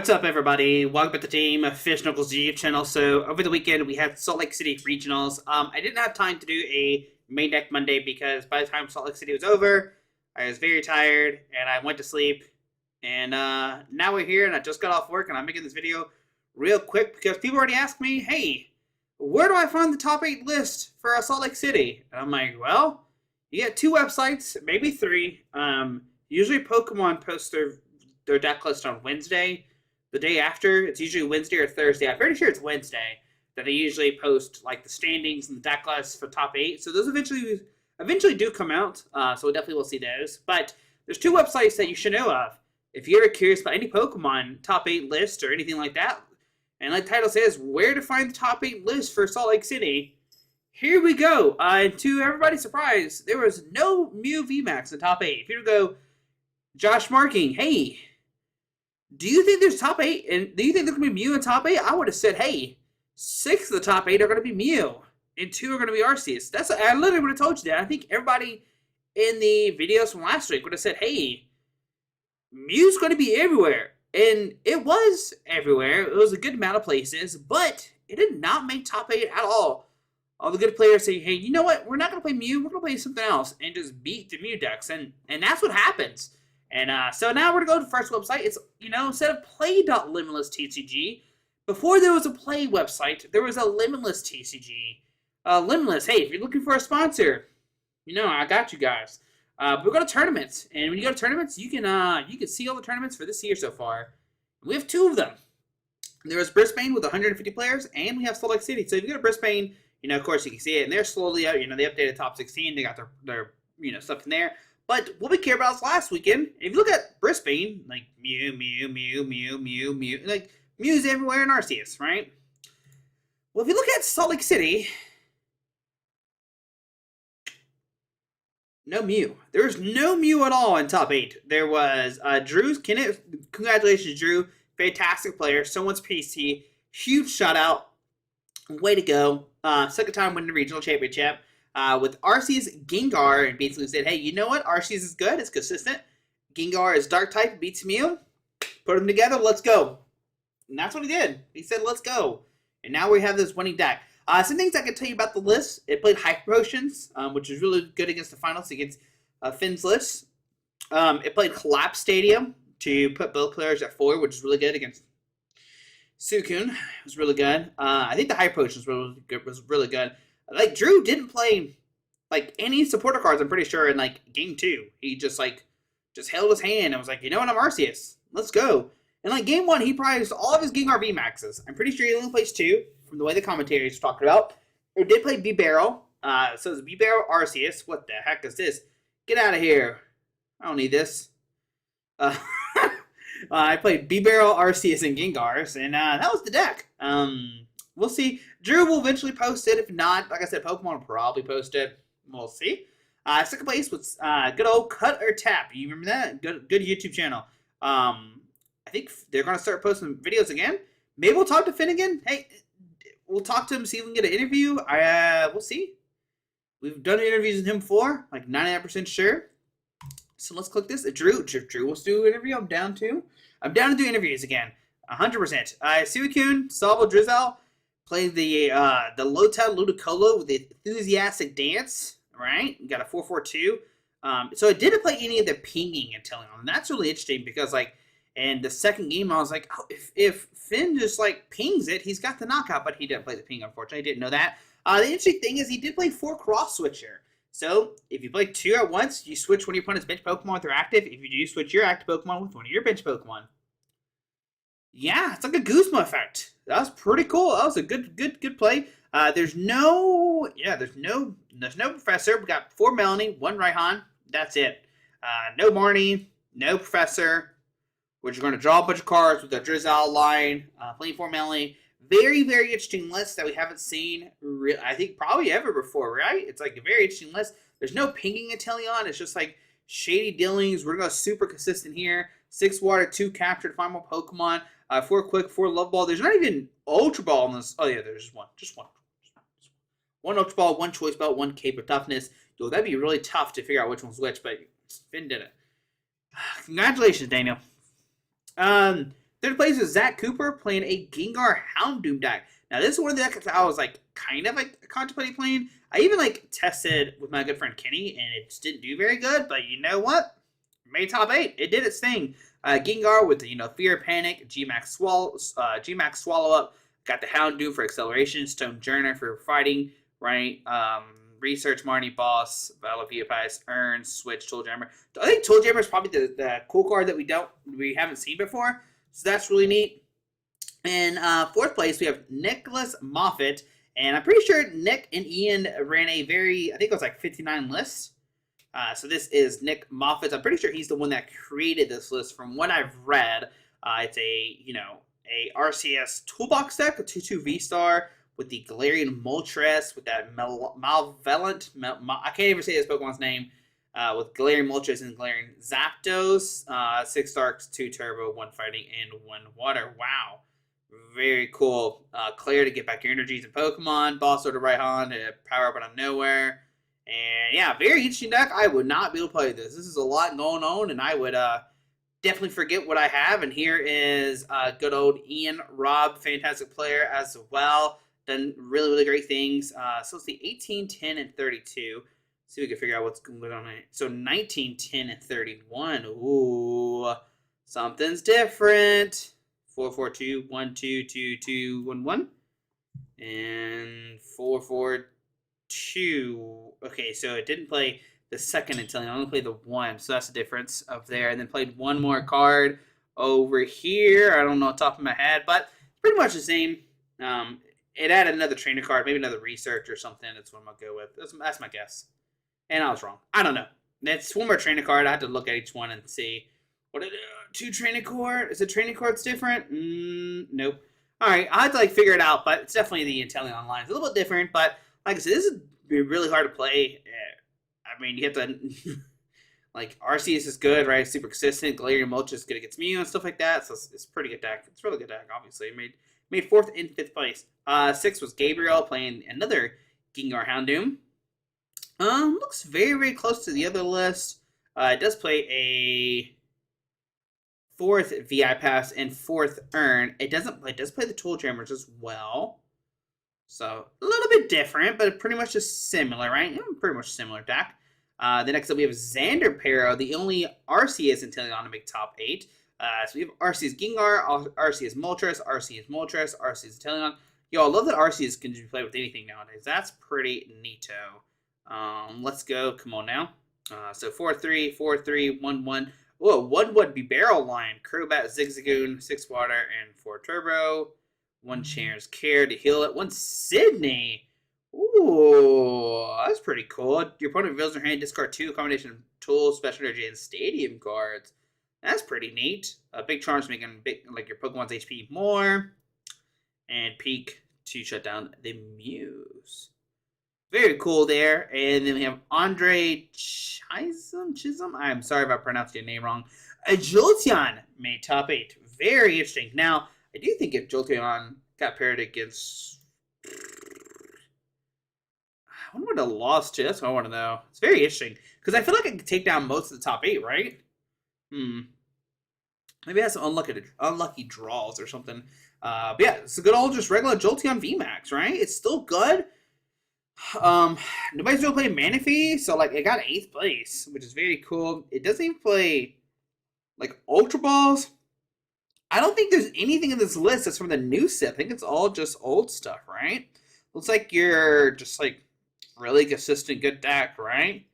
What's up, everybody? Welcome to the team Fish Knuckles YouTube channel. So over the weekend we had Salt Lake City regionals. I didn't have time to do a main deck Monday because by the time Salt Lake City was over, I was very tired and I went to sleep. And now we're here, and I just got off work, and I'm making this video real quick because people already asked me, "Hey, where do I find the top 8 list for Salt Lake City?" And I'm like, well, you get 2 websites, maybe 3. Usually Pokemon posts their deck list on Wednesday. The day after, it's usually Wednesday or Thursday. I'm pretty sure it's Wednesday that they usually post like the standings and the deck lists for top 8. So those eventually do come out. So we definitely will see those. But there's 2 websites that you should know of if you're curious about any Pokemon top 8 list or anything like that. And like the title says, where to find the top 8 list for Salt Lake City. Here we go. To everybody's surprise, there was no Mew VMAX in the top 8. If you were to go, Josh Marking, hey, do you think there's top 8? And do you think there's going to be Mew in top 8? I would have said, hey, 6 of the top 8 are going to be Mew, and 2 are going to be Arceus. I literally would have told you that. I think everybody in the videos from last week would have said, hey, Mew's going to be everywhere. And it was everywhere. It was a good amount of places, but it did not make top 8 at all. All the good players say, hey, you know what? We're not going to play Mew. We're going to play something else and just beat the Mew decks. And that's what happens. And so now we're going to go to the first website. It's, instead of play.limitless TCG, before there was a play website, there was a limitless TCG. Limitless, hey, if you're looking for a sponsor, I got you guys. But we go to tournaments. And when you go to tournaments, you can see all the tournaments for this year so far. We have 2 of them. There was Brisbane with 150 players, and we have Salt Lake City. So if you go to Brisbane, of course you can see it. And they're slowly out. They updated top 16. They got their stuff in there. But what we care about is last weekend. If you look at Brisbane, like Mew, Mew, Mew, Mew, Mew, Mew, like Mew's everywhere in Arceus, right? Well, if you look at Salt Lake City, no Mew. There's no Mew at all in top 8. There was Drew's. Congratulations, Drew. Fantastic player. Someone's PC. Huge shout out. Way to go. Second time winning the regional championship. With Arceus Gengar, and basically said, hey, you know what? Arceus is good. It's consistent. Gengar is dark type. Beats Mew. Put them together. Let's go. And that's what he did. He said, let's go. And now we have this winning deck. Some things I can tell you about the list. It played Hyper Potions, which is really good against the finals against Finn's list. It played Collapse Stadium to put both players at 4, which is really good against Suicune. It was really good. I think the Hyper Potions was really good. Like, Drew didn't play, any supporter cards, I'm pretty sure, in, Game 2. He just held his hand and was like, you know what, I'm Arceus. Let's go. And, Game 1, he prized all of his Gengar VMAXs. I'm pretty sure he only plays 2, from the way the commentators talked about. It did play B-Barrel. So it's B-Barrel Arceus. What the heck is this? Get out of here. I don't need this. I played B-Barrel, Arceus, and Gengars, and that was the deck. We'll see. Drew will eventually post it. If not, like I said, Pokemon will probably post it. We'll see. Second place was good old Cut or Tap. You remember that? Good YouTube channel. I think they're going to start posting videos again. Maybe we'll talk to Finn again. Hey, we'll talk to him, see if we can get an interview. We'll see. We've done interviews with him before, 99% sure. So let's click this. Drew wants to do an interview. I'm down to do interviews again. 100%. Suicune, Salvo Drizzle. Played the Lotad Ludicolo with the Enthusiastic Dance, right? We got a 4-4-2. So it didn't play any of the pinging and telling on. And that's really interesting because, in the second game, I was like, oh, if Finn just, pings it, he's got the knockout, but he didn't play the ping, unfortunately. I didn't know that. The interesting thing is he did play 4 cross-switcher. So if you play 2 at once, you switch one of your opponent's bench Pokemon with their active. If you do, switch your active Pokemon with one of your bench Pokemon. Yeah, it's like a Guzma effect. That was pretty cool. That was a good play. There's no Professor. We got 4 Melanie, 1 Raihan. That's it. No Marnie, no Professor. We're just going to draw a bunch of cards with the Drizzle line. Playing 4 Melanie. Very, very interesting list that we haven't seen, I think, probably ever before, right? It's a very interesting list. There's no pinging Inteleon. It's just shady dealings. We're going to go super consistent here. 6 water, 2 captured, 5 more Pokemon. 4 quick, 4 love ball. There's not even Ultra Ball in this. Oh, yeah, there's one. Just one. 1 Ultra Ball, 1 Choice Belt, 1 Cape of Toughness. Yo, that'd be really tough to figure out which one's which, but Finn did it. Congratulations, Daniel. Third place is Zach Cooper playing a Gengar Houndoom deck. Now this is one of the decks I was like kind of like contemplating playing. I even like tested with my good friend Kenny, and it just didn't do very good. But you know what? It made top 8. It did its thing. Gengar with the Fear Panic, Gmax Swallow Up, got the Houndoom for acceleration, Stone Journer for fighting, right? Research Marnie Boss, Battle of Eopice, Earn, Switch, Tool Jammer. I think Tool Jammer is probably the cool card that we haven't seen before. So that's really neat. In fourth place, we have Nicholas Moffitt. And I'm pretty sure Nick and Ian ran a I think it was like 59 lists. So this is Nick Moffitt. I'm pretty sure he's the one that created this list from what I've read. It's a RCS toolbox deck, a 2/2 V-Star with the Galarian Moltres, with that Malevolent, I can't even say this Pokemon's name, with Galarian Moltres and Galarian Zapdos, 6 Darks, 2 Turbo, 1 Fighting, and 1 Water. Wow. Very cool. Claire to get back your energies in Pokemon, Boss Order Raihan to power up out of nowhere. And yeah, very interesting deck. I would not be able to play this. This is a lot going on, and I would definitely forget what I have. And here is good old Ian Robb, fantastic player as well. Done really, really great things. So it's the 18, 10, and 32. See if we can figure out what's going on here. So 19, 10, and 31. Ooh, something's different. 4, 4, 2, 1, 2, 2, 2, 1, 1. And 4, 4, 2. Okay, so it didn't play the second Inteleon. I only played the 1. So that's the difference of there. And then played one more card over here. I don't know off the top of my head, but it's pretty much the same. It added another trainer card, maybe another research or something. That's what I'm going to go with. That's my guess. And I was wrong. I don't know. It's one more trainer card. I have to look at each one and see. What did 2 training card? Is the training cards different? Nope. All right, I have to figure it out, but it's definitely the Inteleon Online. It's a little bit different, but like I said, this is really hard to play. I mean, you have to Arceus is good, right? Super consistent. Galarian Moltres is good against Mew and stuff like that. So it's a pretty good deck. It's a really good deck. Obviously, made 4th and 5th place. 6th was Gabriel playing another Gengar Houndoom. Looks very, very close to the other list. It does play a 4th VI Pass and 4th Earn. It does play the Tool Jammers as well. So a little bit different, but pretty much just similar, right? Pretty much similar deck. The next up we have Xander Pero, the only Arceus Inteleon to make top 8. So we have Arceus Gengar, Arceus Moltres, Arceus Inteleon. Yo, I love that Arceus can just play with anything nowadays. That's pretty neato. Let's go. Come on now. So 4-3, 4-3, 1-1. Whoa, 1 would be Barrel Line, Crobat, Zigzagoon, 6 Water, and 4 Turbo. 1 Chairs Care to heal it. 1 Sydney. Ooh, that's pretty cool. Your opponent reveals their hand, discard 2 combination of tools, special energy, and stadium cards. That's pretty neat. Big Charms making your Pokemon's HP more. And Peak to shut down the Muse. Very cool there. And then we have Andre Chisholm. I'm sorry if I pronounced your name wrong. Jolteon made top 8. Very interesting. Now, I do think if Jolteon got paired against... I wonder what it lost to. That's what I want to know. It's very interesting. Because I feel like I could take down most of the top 8, right? Maybe it has some unlucky draws or something. But yeah, it's a good old just regular Jolteon VMAX, right? It's still good. Nobody's really playing Manaphy, so it got 8th place, which is very cool. It doesn't even play Ultra Balls. I don't think there's anything in this list that's from the new set. I think it's all just old stuff, right? Looks like you're just really consistent, good deck, right?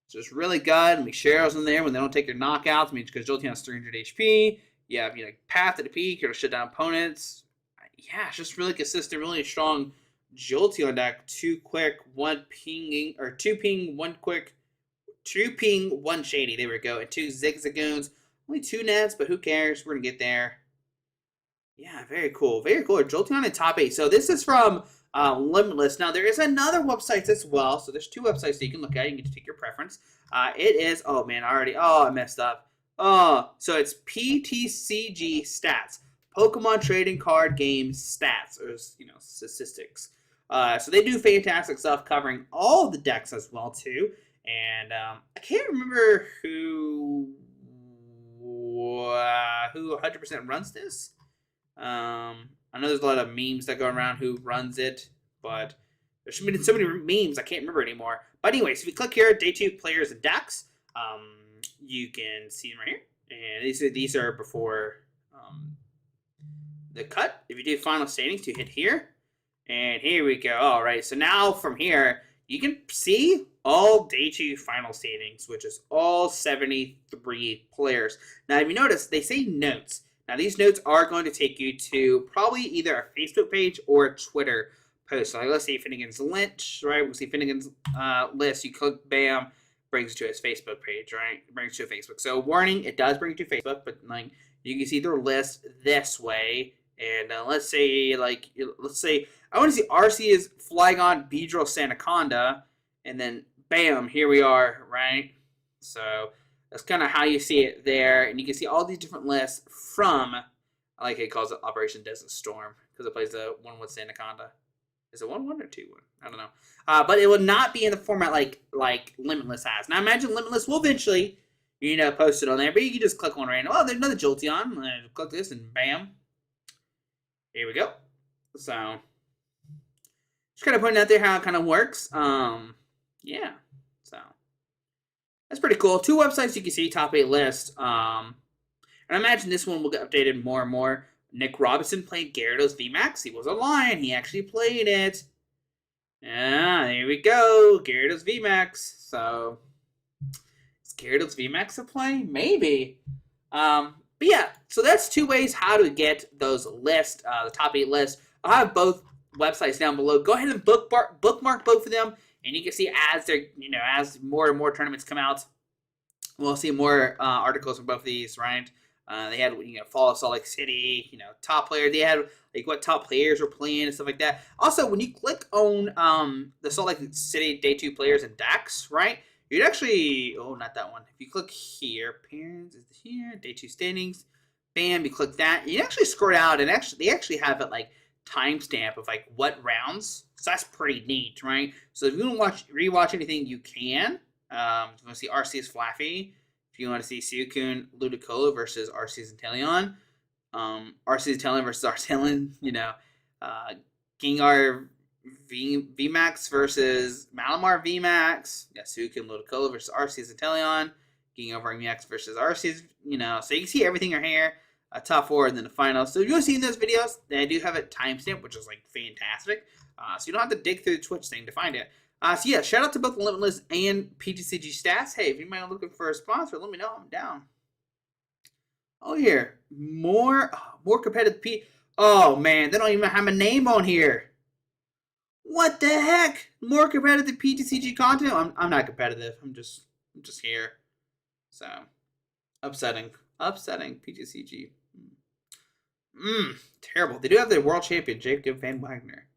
Just really good. And Michelle's in there when they don't take your knockouts. I mean, because Jolteon has 300 HP. You have Path to the Peak. You're gonna shut down opponents. Yeah, it's just really consistent, really strong Jolteon deck. 2 quick, 1 pinging, or 2 ping, 1 quick, 2 ping, 1 shady. There we go. And 2 Zigzagoons. Only 2 nets, but who cares? We're gonna get there. Yeah, very cool. Very cool. Jolteon in top 8. So this is from Limitless. Now, there is another website as well. So there's 2 websites that you can look at. You can take your preference. It is, oh man, I messed up. So it's PTCG Stats. Pokemon Trading Card Game Stats, or, statistics. So they do fantastic stuff covering all the decks as well, too. And I can't remember who 100% runs this. I know there's a lot of memes that go around who runs it, but there's been so many memes I can't remember anymore. But anyways, if you click here, day 2 players and decks, you can see them right here. And these are before the cut. If you do final standings, you hit here. And here we go. All right, so now from here, you can see all day 2 final standings, which is all 73 players. Now, if you notice, they say notes. Now, these notes are going to take you to probably either a Facebook page or a Twitter post. So, like, let's see Finnegan's Lynch, right? We'll see Finnegan's list. You click, bam, brings you to his Facebook page, right? It brings you to Facebook. So, warning, it does bring you to Facebook, but like you can see their list this way. And let's say I want to see RC is Flygon, Beedrill, Sandaconda, and then bam, here we are, right? So that's kind of how you see it there, and you can see all these different lists from, I like it calls it Operation Desert Storm, because it plays the one with Sandaconda. Is it 1-1 or 2-1? I don't know. But it will not be in the format like Limitless has. Now imagine Limitless will eventually, post it on there, but you can just click on random. Oh, there's another Jolteon. Click this and bam. Here we go. So just kind of pointing out there how it kind of works. Yeah. So that's pretty cool. 2 websites you can see, top 8 list. And I imagine this one will get updated more and more. Nick Robinson played Gyarados VMAX. He was a Lion. He actually played it. Yeah, there we go. Gyarados VMAX. So is Gyarados VMAX a play? Maybe. But yeah, so that's 2 ways how to get those lists, the top 8 lists. I'll have both websites down below. Go ahead and bookmark both of them, and you can see as they're, as more and more tournaments come out, we'll see more articles from both of these, right? They had, Fall of Salt Lake City, top player. They had like what top players were playing and stuff like that. Also, when you click on the Salt Lake City Day 2 players and decks, right? You'd actually, not that one. If you click here, appearance is here, Day 2 standings, bam, you click that. You actually scroll down, and they actually have it like timestamp of like what rounds. So that's pretty neat, right? So if you want to rewatch anything, you can. If you want to see Arceus Flaffy, if you want to see Suicune Ludicolo versus Arceus Inteleon, Arceus Inteleon versus Arceus, Gengar VMAX versus Malamar VMAX. Yeah, Suicune Ludicolo versus Arceus Inteleon. Gengar VMAX versus Arceus, So you can see everything right here. Top 4 and then the final. So if you want to see those videos, then I do have a timestamp, which is like fantastic. So you don't have to dig through the Twitch thing to find it. So yeah, shout out to both Limitless and PTCG Stats. Hey, if you might be looking for a sponsor, let me know. I'm down. Oh, here. More competitive Oh, man. They don't even have a name on here. What the heck? More competitive PTCG content? I'm not competitive. I'm just here. So, upsetting PTCG. Terrible. They do have their world champion, Jacob Van Wagner.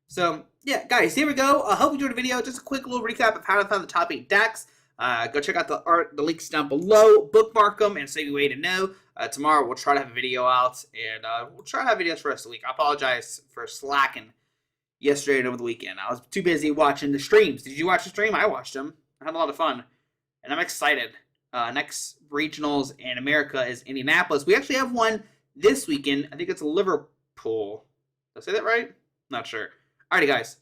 So, yeah, guys, here we go. I hope you enjoyed the video. Just a quick little recap of how to find the top 8 decks. Go check out the links down below. Bookmark them and save your way to know. Tomorrow we'll try to have a video out, and we'll try to have videos for the rest of the week. I apologize for slacking yesterday and over the weekend. I was too busy watching the streams. Did you watch the stream? I watched them. I had a lot of fun, and I'm excited. Next regionals in America is Indianapolis. We actually have one this weekend. I think it's Liverpool. Did I say that right? Not sure. Alrighty, guys.